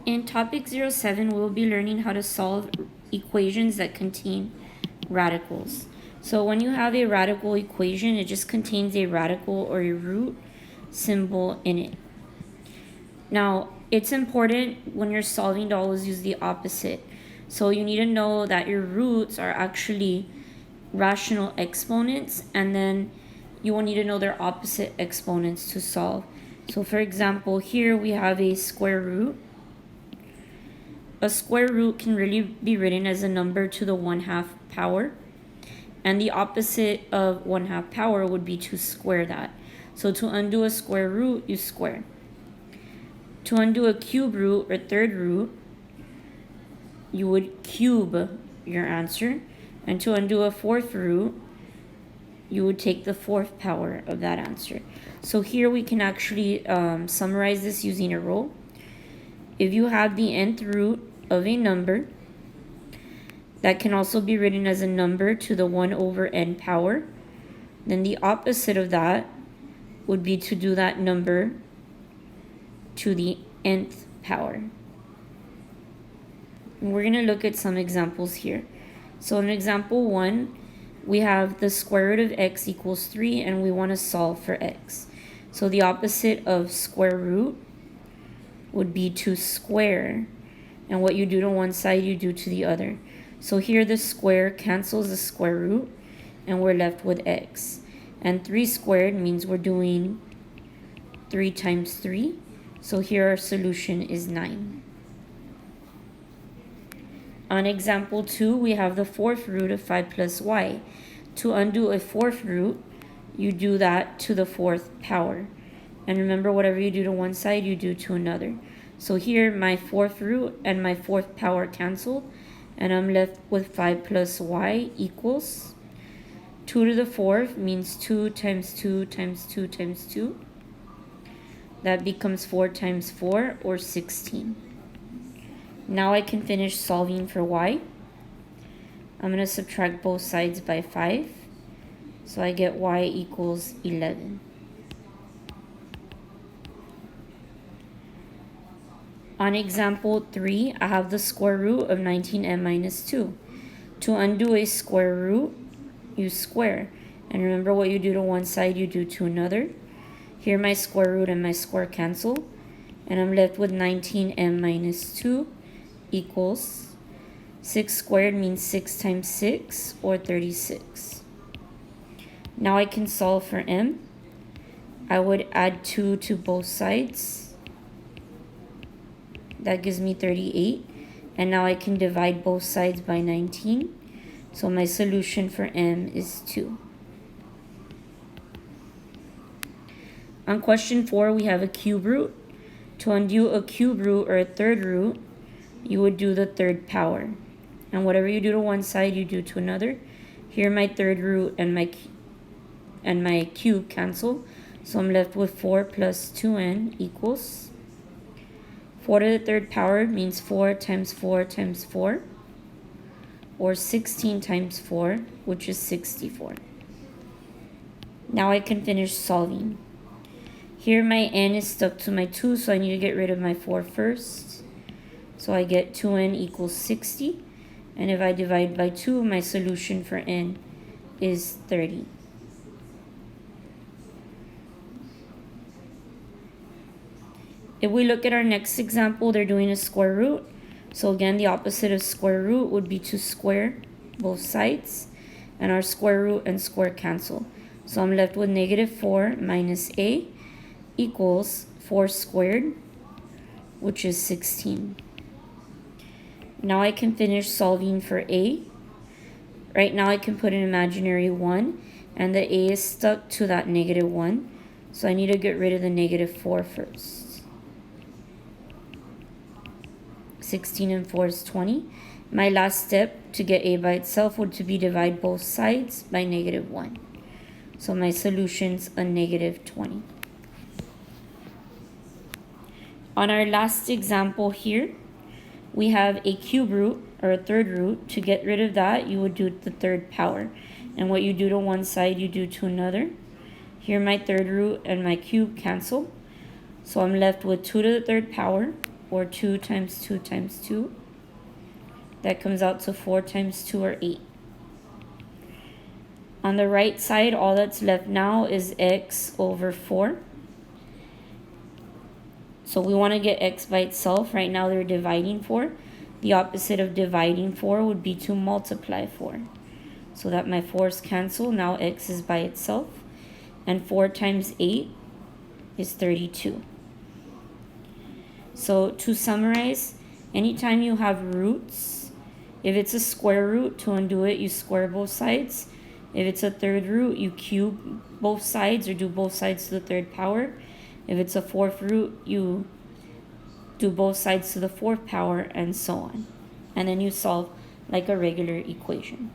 In topic 07, we'll be learning how to solve equations that contain radicals. So when you have a radical equation, it just contains a radical or a root symbol in it. Now, it's important when you're solving to always use the opposite. So you need to know that your roots are actually rational exponents, and then you will need to know their opposite exponents to solve. So for example, here we have a square root. A square root can really be written as a number to the 1/2 power. And the opposite of 1/2 power would be to square that. So to undo a square root, you square. To undo a cube root or third root, you would cube your answer. And to undo a fourth root, you would take the 4th power of that answer. So here we can actually summarize this using a rule. If you have the nth root of a number, that can also be written as a number to the 1/n power, then the opposite of that would be to do that number to the nth power. And we're going to look at some examples here. So in example 1, we have the square root of x equals 3, and we want to solve for x. So the opposite of square root would be to square, and what you do to one side, you do to the other. So here the square cancels the square root, and we're left with x. And 3 squared means we're doing 3 times 3. So here our solution is 9. On example 2, we have the 4th root of 5 plus y. To undo a 4th root, you do that to the 4th power. And remember, whatever you do to one side, you do to another. So here, my 4th root and my 4th power cancel, and I'm left with 5 plus y equals 2 to the 4th means 2 times 2 times 2 times 2. That becomes 4 times 4, or 16. Now I can finish solving for y. I'm going to subtract both sides by 5. So I get y equals 11. On example 3, I have the square root of 19n minus 2. To undo a square root, you square. And remember, what you do to one side, you do to another. Here my square root and my square cancel. And I'm left with 19m minus 2 equals 6 squared means 6 times 6, or 36. Now I can solve for m. I would add 2 to both sides. That gives me 38. And now I can divide both sides by 19. So my solution for m is 2. On question 4, we have a cube root. To undo a cube root or a third root, you would do the 3rd power. And whatever you do to one side, you do to another. Here my 3rd root and my cube cancel. So I'm left with 4 plus 2n equals 4 to the 3rd power means 4 times 4 times 4, or 16 times 4, which is 64. Now I can finish solving. Here my n is stuck to my 2, so I need to get rid of my 4 first. So I get 2n equals 60. And if I divide by 2, my solution for n is 30. If we look at our next example, they're doing a square root. So again, the opposite of square root would be to square both sides. And our square root and square cancel. So I'm left with negative 4 minus a equals 4 squared, which is 16. Now I can finish solving for a. Right now I can put an imaginary 1, and the a is stuck to that negative 1. So I need to get rid of the negative 4 first. 16 and 4 is 20. My last step to get a by itself would to be divide both sides by negative 1. So my solution's a negative 20. On our last example here, we have a cube root or a third root. To get rid of that, you would do the 3rd power. And what you do to one side, you do to another. Here my 3rd root and my cube cancel. So I'm left with 2 to the 3rd power, or 2 times 2 times 2. That comes out to 4 times 2 or 8. On the right side, all that's left now is x over 4. So we want to get x by itself. Right now they're dividing 4. The opposite of dividing 4 would be to multiply 4. So that my 4's cancel. Now x is by itself. And 4 times 8 is 32. So to summarize, anytime you have roots, if it's a square root, to undo it, you square both sides. If it's a third root, you cube both sides or do both sides to the third power. If it's a fourth root, you do both sides to the fourth power, and so on. And then you solve like a regular equation.